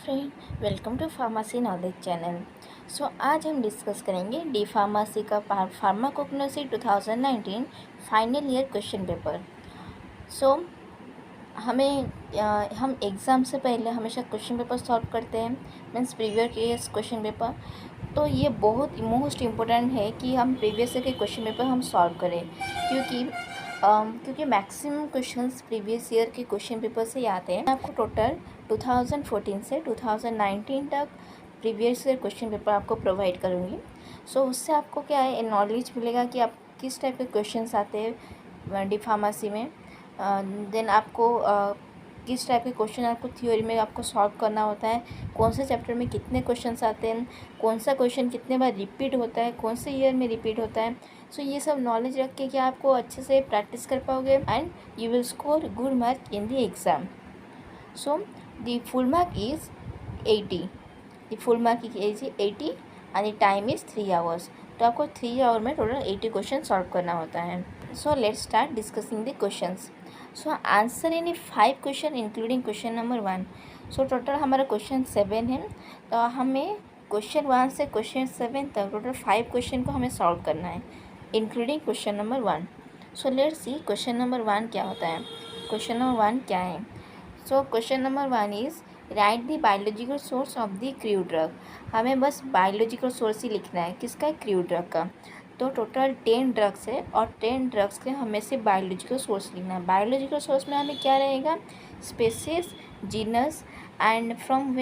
Friend, welcome to pharmacy knowledge channel. आज हम discuss करेंगे डी फार्मेसी का pharmacognosy 2019 final year question paper. So हमें हम एग्ज़ाम से पहले हमेशा क्वेश्चन पेपर सॉल्व करते हैं, means previous years question paper. तो ये बहुत मोस्ट इम्पोर्टेंट है कि हम प्रीवियस ईयर के क्वेश्चन पेपर हम सॉल्व करें, क्योंकि मैक्सिमम क्वेश्चंस प्रीवियस ईयर के क्वेश्चन पेपर से आते हैं। आपको टोटल 2014 से 2019 तक प्रीवियस ईयर क्वेश्चन पेपर आपको प्रोवाइड करूँगी। उससे आपको क्या है, नॉलेज मिलेगा कि आप किस टाइप के क्वेश्चंस आते हैं डी फार्मेसी में। देन आपको किस टाइप के क्वेश्चन आपको थ्योरी में आपको सॉल्व करना होता है, कौन से चैप्टर में कितने क्वेश्चंस आते हैं, कौन सा क्वेश्चन कितने बार रिपीट होता है, कौन से ईयर में रिपीट होता है। ये सब नॉलेज रख के क्या आपको अच्छे से प्रैक्टिस कर पाओगे and you will score good mark in the exam. The full mark is 80। The full mark is 80 and the time is 3 hours. तो आपको 3 आवर में टोटल 80 क्वेश्चन सॉल्व करना होता है। Let's start discussing the questions. Answer in 5 question including question number 1। Total हमारा question 7 है। तो हमें क्वेश्चन 1 से क्वेश्चन 7 तक टोटल 5 क्वेश्चन को हमें सॉल्व करना है including question number 1। Let's see question number 1 क्या होता है। क्वेश्चन नंबर 1 क्या है? Question number 1 is write the biological source of the crew drug. हमें बस बायोलॉजिकल सोर्स ही लिखना है, किसका? क्रू ड्रग का। तो टोटल 10 ड्रग्स है और 10 ड्रग्स के हमें से बायोलॉजिकल सोर्स लिखना है। बायोलॉजिकल सोर्स में हमें क्या रहेगा? Species, genus and from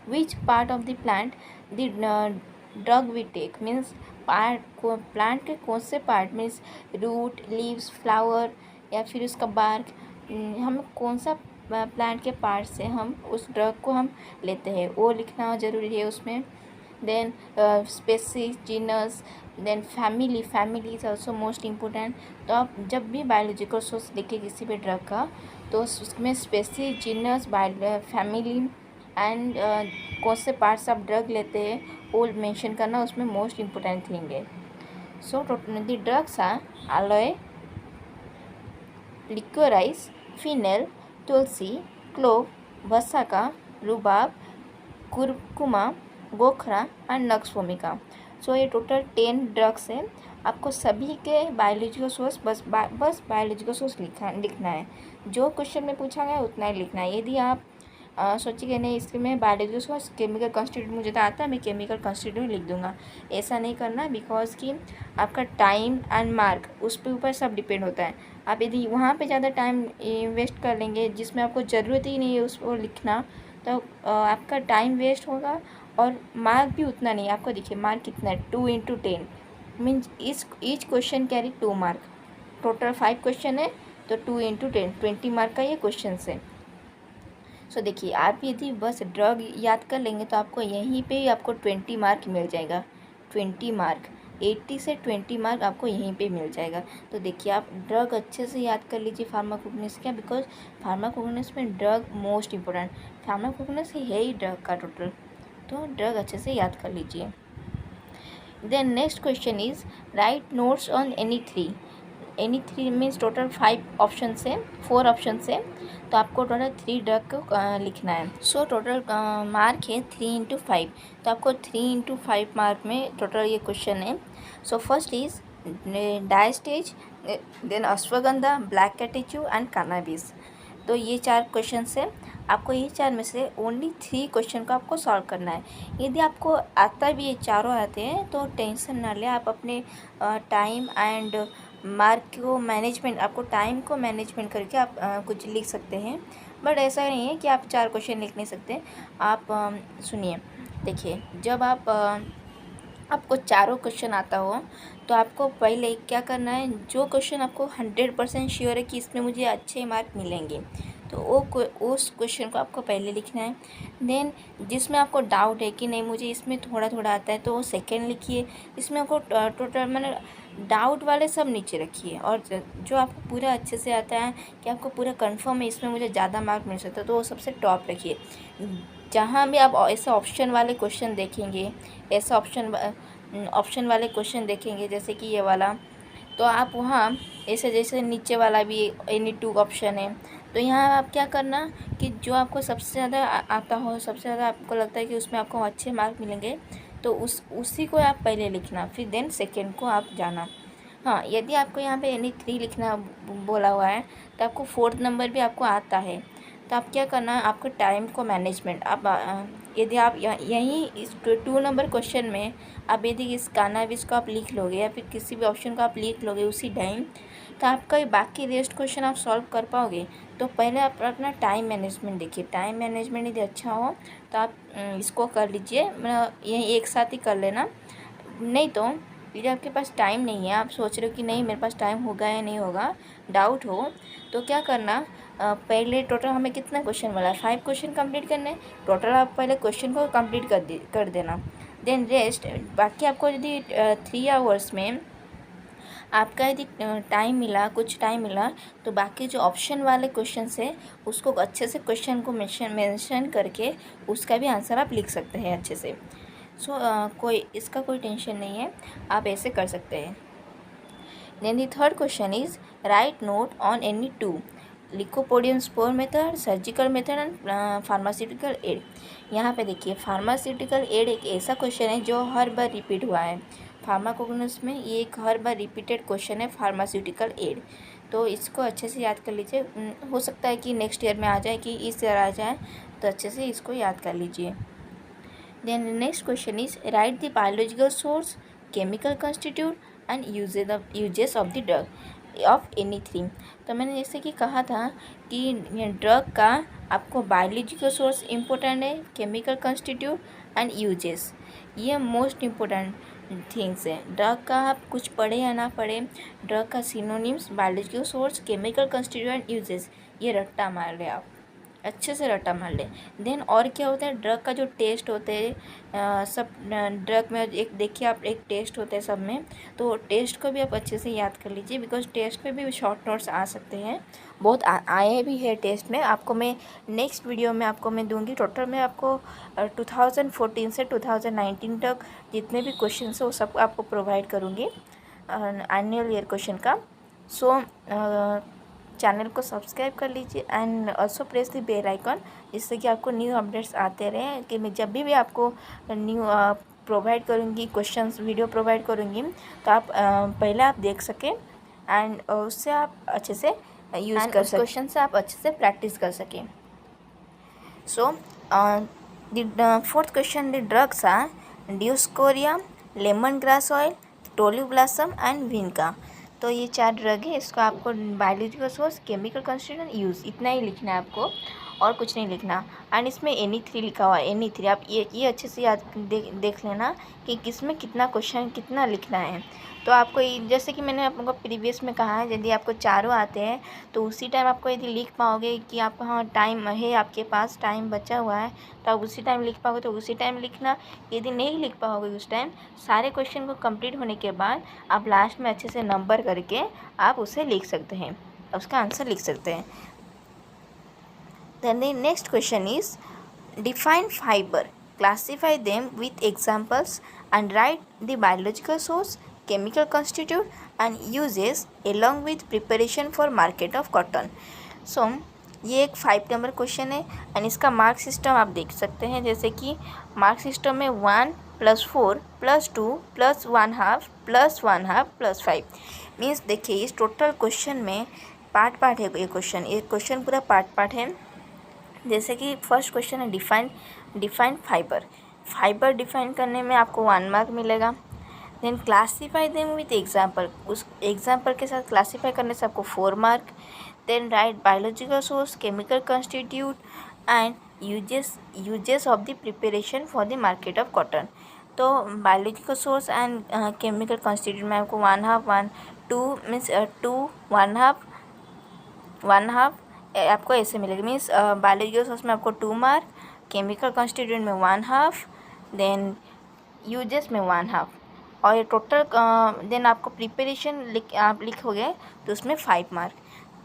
which part of the plant the drug we take, means plant के कौन से part, means root, leaves, flower या फिर उसका बार्क, हम कौन सा प्लांट के पार्ट से हम उस ड्रग को हम लेते हैं वो लिखना ज़रूरी है उसमें। Then species, genus, then family is also most important. तो आप जब भी बायोलॉजिकल सोर्स लिखे किसी भी ड्रग का, तो उसमें स्पेसीज, जीनस, फैमिली एंड कौन से पार्ट्स आप ड्रग लेते हैं वो मेंशन करना उसमें मोस्ट इम्पोर्टेंट थिंग है। The drugs are aloe, liquorice, fennel, tulsi, clove, vasaka, rhubarb, curcuma, gokhru and nux vomica. ये टोटल 10 ड्रग्स है। आपको सभी के बायोलॉजिकल सोर्स बस बायोलॉजिकल सोर्स लिखना है। जो क्वेश्चन में पूछा गया उतना ही लिखना है। यदि आप सोचिए नहीं इसके में बायोलॉजिकल सोर्स केमिकल कॉन्स्टिट्यूट मुझे तो आता है, मैं केमिकल कॉन्स्टिट्यूट लिख दूंगा, ऐसा नहीं करना, बिकॉज कि आपका टाइम एंड मार्क उस पे ऊपर सब डिपेंड होता है। आप यदि वहाँ पे ज़्यादा टाइम वेस्ट कर लेंगे जिसमें आपको ज़रूरत ही नहीं है उसको लिखना, तो आपका टाइम वेस्ट होगा और मार्क भी उतना नहीं। आपको देखिए मार्क कितना है, 2 × 10 means each question carry 2 mark. Total 5 question है तो 2 × 10 20 मार्क का ये क्वेश्चन है। देखिए आप यदि बस ड्रग याद कर लेंगे तो आपको यहीं पे आपको 20 मार्क मिल जाएगा। 20 मार्क, 80 से 20 मार्क आपको यहीं पे मिल जाएगा। तो देखिए आप ड्रग अच्छे से याद कर लीजिए फार्माकोग्नोसी क्या, बिकॉज फार्माकोग्नोसी में ड्रग मोस्ट इम्पोर्टेंट, फार्माकोग्नोसी है ही ड्रग का टोटल। तो ड्रग अच्छे से याद कर लीजिए। Then next question is write notes on any three means total 5 option है, 4 ऑप्शन है। तो आपको टोटल 3 ड्रग को लिखना है। टोटल मार्क है 3 × 5। तो आपको 3 × 5 मार्क में टोटल ये क्वेश्चन है। First is diastase, then ashwagandha, black catechu and cannabis. तो ये 4 क्वेश्चन है। आपको ये 4 में से ओनली 3 क्वेश्चन को आपको सॉल्व करना है। यदि आपको आता भी ये चारों आते हैं तो टेंशन ना ले, आप अपने टाइम एंड मार्क को मैनेजमेंट, आपको टाइम को मैनेजमेंट करके आप कुछ लिख सकते हैं। बट ऐसा नहीं है कि आप 4 क्वेश्चन लिख नहीं सकते। आप सुनिए, देखिए जब आपको चारों क्वेश्चन आता हो तो आपको पहले क्या करना है, जो क्वेश्चन आपको 100% श्योर है कि इसमें मुझे अच्छे मार्क मिलेंगे तो उस क्वेश्चन को आपको पहले लिखना है। देन जिसमें आपको डाउट है कि नहीं मुझे इसमें थोड़ा थोड़ा आता है तो वो सेकेंड लिखिए। इसमें आपको टोटल मैंने डाउट वाले सब नीचे रखिए, और जो आपको पूरा अच्छे से आता है कि आपको पूरा कंफर्म है इसमें मुझे ज़्यादा मार्क मिल सकता है तो वो सबसे टॉप रखिए। जहाँ भी आप ऐसे ऑप्शन वाले क्वेश्चन देखेंगे, ऐसा ऑप्शन वाले क्वेश्चन देखेंगे जैसे कि ये वाला तो आप वहाँ ऐसे जैसे नीचे वाला भी एनी टू ऑप्शन है, तो यहाँ आप क्या करना कि जो आपको सबसे ज़्यादा आता हो, सबसे ज़्यादा आपको लगता है कि उसमें आपको अच्छे मार्क मिलेंगे, तो उसी को आप पहले लिखना, फिर देन सेकेंड को आप जाना। हाँ, यदि आपको यहाँ पे एनी 3 लिखना बोला हुआ है तो आपको 4th नंबर भी आपको आता है, तो आप क्या करना, आपको टाइम को मैनेजमेंट आप यदि आप यहीं इस 2 नंबर क्वेश्चन में आप यदि इस कानाविस को आप लिख लोगे या फिर किसी भी ऑप्शन को आप लिख लोगे उसी टाइम, तो आपका ये बाकी रेस्ट क्वेश्चन आप सॉल्व कर पाओगे। तो पहले आप अपना टाइम मैनेजमेंट देखिए, टाइम मैनेजमेंट यदि अच्छा हो तो आप इसको कर लीजिए, यही एक साथ ही कर लेना। नहीं तो यदि आपके पास टाइम नहीं है, आप सोच रहे हो कि नहीं मेरे पास टाइम होगा या नहीं होगा, डाउट हो, तो क्या करना, पहले टोटल हमें कितना क्वेश्चन मिला है, 5 क्वेश्चन कंप्लीट करने, टोटल आप पहले क्वेश्चन को कंप्लीट कर देना। देन रेस्ट बाकी आपको यदि 3 आवर्स में आपका यदि टाइम मिला, कुछ टाइम मिला, तो बाकी जो ऑप्शन वाले क्वेश्चन है उसको अच्छे से क्वेश्चन को मेंशन करके उसका भी आंसर आप लिख सकते हैं अच्छे से। कोई इसका कोई टेंशन नहीं है, आप ऐसे कर सकते हैं। Then the third question is write note on any two lycopodium spore method, surgical method and pharmaceutical aid. यहाँ पे देखिए फार्मास्यूटिकल एड एक ऐसा क्वेश्चन है जो हर बार रिपीट हुआ है फार्माकोग्नोस में, ये एक हर बार रिपीटेड क्वेश्चन है फार्मास्यूटिकल एड, तो इसको अच्छे से याद कर लीजिए। हो सकता है कि नेक्स्ट ईयर में आ जाए, कि इस ईयर आ जाए, तो अच्छे से इसको याद कर लीजिए। Then the next question is write the biological source, chemical constitute and uses of the drug of any three। तो मैंने जैसे कि कहा था कि ड्रग का आपको बायोलॉजिकल सोर्स इम्पोर्टेंट है, केमिकल कंस्टिट्यूट एंड यूजेस, ये मोस्ट इम्पोर्टेंट थिंग्स है। ड्रग का आप कुछ पढ़े या ना पढ़े, ड्रग का synonyms biological source, chemical constitute and uses, ये रट्टा मार रहे आप, अच्छे से रट्टा मार ले। देन और क्या होता है, ड्रग का जो टेस्ट होते हैं, सब ड्रग में एक देखिए आप, एक टेस्ट होते हैं सब में, तो टेस्ट को भी आप अच्छे से याद कर लीजिए, बिकॉज टेस्ट में भी शॉर्ट नोट्स आ सकते हैं, बहुत आए भी है टेस्ट में। आपको मैं नेक्स्ट वीडियो में आपको मैं दूंगी, टोटल में आपको 2014 से 2019 तक जितने भी क्वेश्चन है वो सब आपको प्रोवाइड करूँगी एनुअल ईयर क्वेश्चन का। चैनल को सब्सक्राइब कर लीजिए and also press the bell icon, जिससे कि आपको न्यू अपडेट्स आते रहें, कि मैं जब भी आपको न्यू प्रोवाइड करूँगी क्वेश्चंस वीडियो प्रोवाइड करूँगी, तो आप पहले आप देख सकें एंड उससे आप अच्छे से यूज़ कर सकें, क्वेश्चन से आप अच्छे से प्रैक्टिस कर सकें। So the fourth question, the drugs are dioscorea, lemon grass oil, tolu balsam and vinca. तो ये 4 ड्रग है, इसको आपको biological source, chemical constituent, use, इतना ही लिखना है आपको और कुछ नहीं लिखना। एंड इसमें एनी 3 लिखा हुआ है, एनी 3 आप ये अच्छे से याद देख लेना कि किसमें कितना क्वेश्चन कितना लिखना है। तो आपको जैसे कि मैंने आप लोगों को प्रीवियस में कहा है, यदि आपको चारों आते हैं तो उसी टाइम आपको यदि लिख पाओगे कि आप हाँ टाइम है, आपके पास टाइम बचा हुआ है, तो आप उसी टाइम लिख पाओगे तो उसी टाइम लिखना। यदि नहीं लिख पाओगे उस टाइम, सारे क्वेश्चन को कंप्लीट होने के बाद आप लास्ट में अच्छे से नंबर करके आप उसे लिख सकते हैं, उसका आंसर लिख सकते हैं। Then the next question is define fiber, classify them with examples and write the biological source, chemical constitute and uses along with preparation for market of cotton। So ये एक 5 नंबर क्वेश्चन है and इसका mark system आप देख सकते हैं, जैसे कि मार्क सिस्टम में 1 + 4 + 2 + 1/2 + 1/2 + 5 मीन्स देखिए इस टोटल क्वेश्चन में पार्ट है ये क्वेश्चन पूरा पार्ट है। जैसे कि फर्स्ट क्वेश्चन है डिफाइन फाइबर डिफाइन करने में आपको 1 मार्क मिलेगा। Then classify them with example, उस एग्जाम्पल के साथ क्लासीफाई करने से आपको 4 mark. Then write biological source, chemical constitute and uses of the preparation for the market of cotton. तो biological source and chemical constitute में आपको 1/2 2 मीन्स 2 1/2 आपको ऐसे मिलेगा, मीन्स बायोलॉजिकल सोर्स में आपको 2 मार्क, केमिकल कंस्टिट्यूएंट में 1/2, देन यूजेस में 1/2 और ये टोटल देन आपको प्रिपरेशन आप लिखोगे तो उसमें 5 मार्क।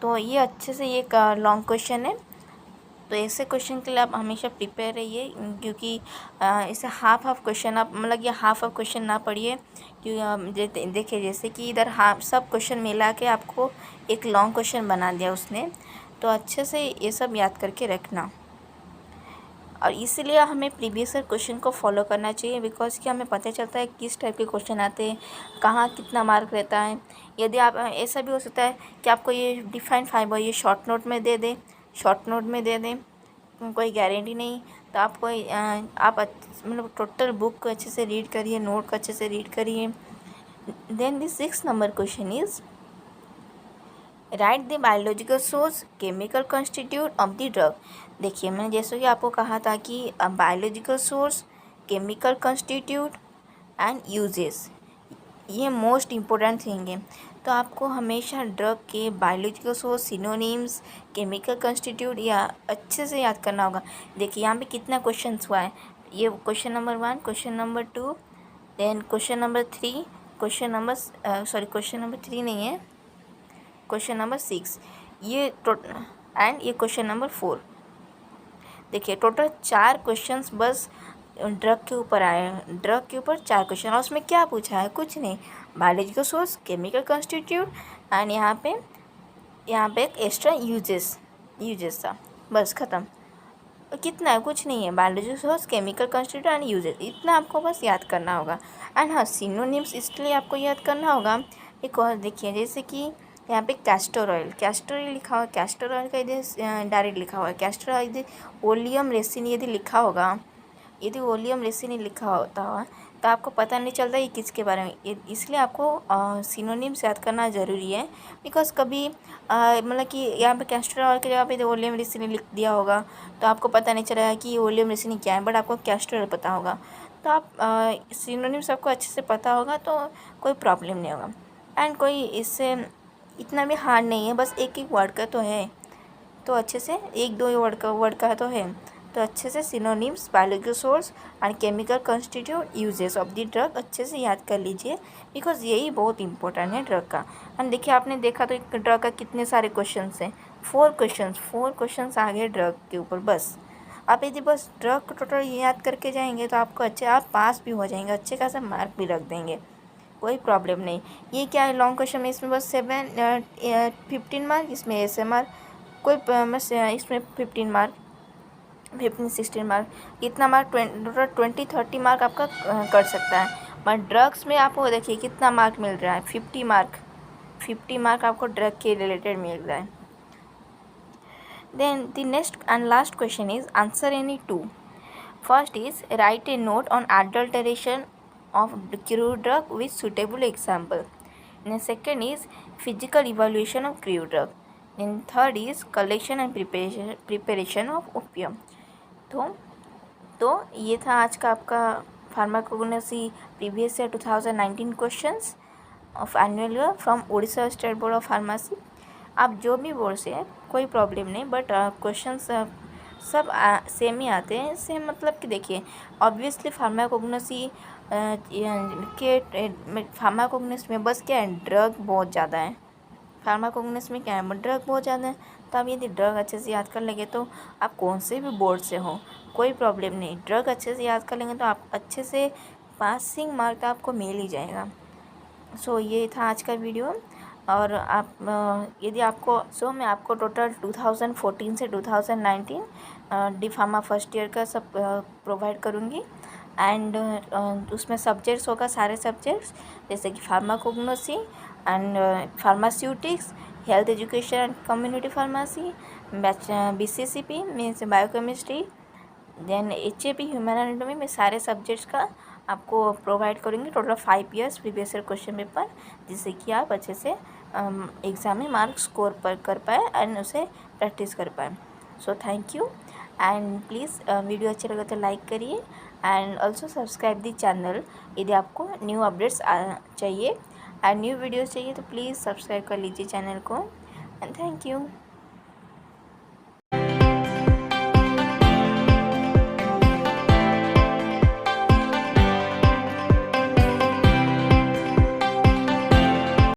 तो ये अच्छे से ये एक लॉन्ग क्वेश्चन है तो ऐसे क्वेश्चन के लिए आप हमेशा प्रिपेयर रहिए, क्योंकि इसे हाफ क्वेश्चन आप मतलब ये हाफ क्वेश्चन ना पढ़िए, क्योंकि देखिए जैसे कि इधर हाफ सब क्वेश्चन मिला के आपको एक लॉन्ग क्वेश्चन बना दिया उसने, तो अच्छे से ये सब याद करके रखना। और इसीलिए हमें प्रीवियस ईयर क्वेश्चन को फॉलो करना चाहिए, बिकॉज कि हमें पता चलता है किस टाइप के क्वेश्चन आते हैं, कहाँ कितना मार्क रहता है। यदि आप ऐसा भी हो सकता है कि आपको ये डिफाइन फाइबर ये शॉर्ट नोट में दे दें, कोई गारंटी नहीं। तो आपको आप मतलब टोटल बुक को अच्छे से रीड करिए, नोट को अच्छे से रीड करिए। Then the 6 number question is write the biological source chemical constitute of the drug. देखिए मैंने जैसे कि आपको कहा था कि biological source, chemical constitute and uses, ये मोस्ट इम्पोर्टेंट थिंग है। तो आपको हमेशा ड्रग के biological source, synonyms, chemical constitute या अच्छे से याद करना होगा। देखिए यहाँ पे कितना क्वेश्चन हुआ है, ये question number 1, question number 2, then question number 3, question number 3 नहीं है, क्वेश्चन नंबर 6, ये एंड ये क्वेश्चन नंबर 4। देखिए टोटल 4 क्वेश्चंस बस ड्रग के ऊपर आए हैं, ड्रग के ऊपर 4 क्वेश्चन। और उसमें क्या पूछा है, कुछ नहीं, biological source, chemical constitute and यहाँ पे एक एक्स्ट्रा यूजेस था, बस ख़त्म। कितना है, कुछ नहीं है, biological source, chemical constitute and uses, इतना आपको बस याद करना होगा। एंड हाँ, सिनोनिम्स इसलिए आपको याद करना होगा, एक और देखिए जैसे कि यहाँ पे कैस्टर ऑयल लिखा हुआ है, कैस्टर ऑयल का इधर डायरेक्ट लिखा हुआ है, कैस्टर ऑयल इधर ओलियम रेसिन यदि लिखा होगा, यदि ओलियम रेसिन लिखा होता हुआ तो आपको पता नहीं चलता ये किसके बारे में। इसलिए आपको सिनोनिम्स याद करना ज़रूरी है, बिकॉज कभी मतलब कि यहाँ पे कैस्टर ऑयल की जगह पे ओलियम रेसिन लिख दिया होगा तो आपको पता नहीं चलेगा कि ये ओलियम रेसिन क्या है, बट आपको कैस्टर ऑयल पता होगा। तो आप सिनोनिम्स आपको अच्छे से पता होगा तो कोई प्रॉब्लम नहीं होगा। एंड कोई इससे इतना भी हार्ड नहीं है, बस एक वर्ड का तो है, तो अच्छे से 1-2 वर्ड का तो है, तो अच्छे से synonyms, biological source and chemical constitute, uses of the drug अच्छे से याद कर लीजिए, बिकॉज यही बहुत इंपॉर्टेंट है ड्रग का। एंड देखिए आपने देखा तो एक ड्रग का कितने सारे क्वेश्चन हैं, 4 क्वेश्चन आ गए ड्रग के ऊपर। बस आप यदि बस ड्रग को टोटल याद करके जाएंगे तो आपको आप पास भी हो जाएंगे, अच्छे खासा मार्क भी रख देंगे, कोई प्रॉब्लम नहीं। ये क्या है, लॉन्ग क्वेश्चन में इसमें बस 15 मार्क, इसमें SMR कोई बस इसमें 15 मार्क, 15-16 मार्क, इतना मार्क टोटल 20-30 मार्क आपका कर सकता है। बट ड्रग्स में आपको देखिए कितना मार्क मिल रहा है, 50 मार्क आपको ड्रग के रिलेटेड मिल रहा है। Then the next and last question is answer any 2। First is write a note on adulteration of crude drug with suitable example. Then second is physical evaluation of crude drug. Then third is collection and preparation of opium. तो ये था आज का आपका pharmacognosy previous year 2019 questions of annual year from Orissa state board of pharmacy. आप जो भी board से हैं कोई प्रॉब्लम नहीं, बट क्वेश्चंस सब सेम ही आते हैं। सेम मतलब कि देखिए ऑब्वियसली फार्माकोग्नोसी फार्माकोग्नोस में बस क्या है, ड्रग बहुत ज़्यादा है। फार्माकोग्नोस में क्या है, ड्रग बहुत ज़्यादा है। तो आप यदि ड्रग अच्छे से याद कर लेंगे तो आप कौन से भी बोर्ड से हो कोई प्रॉब्लम नहीं, ड्रग अच्छे से याद कर लेंगे तो आप अच्छे से पासिंग मार्क आपको मिल ही जाएगा। सो ये था आज का वीडियो। और आप यदि आपको मैं आपको टोटल 2014 से 2019 डी फार्मा फर्स्ट ईयर का सब प्रोवाइड करूँगी। एंड उसमें सब्जेक्ट्स होगा, सारे सब्जेक्ट्स जैसे कि pharmacognosy and pharmaceutics, health education and community pharmacy, BCCP means biochemistry, then HAP human anatomy में सारे सब्जेक्ट्स का आपको प्रोवाइड करेंगे। Total 5 years previous year question paper, जिससे कि आप अच्छे से एग्ज़ाम में मार्क्स स्कोर कर पाए एंड उसे प्रैक्टिस कर पाए। So thank you and please video अच्छे लगे तो लाइक करिए and also subscribe the channel. यदि आपको न्यू अपडेट्स चाहिए एंड न्यू वीडियोस चाहिए तो प्लीज़ सब्सक्राइब कर लीजिए चैनल को एंड थैंक यू।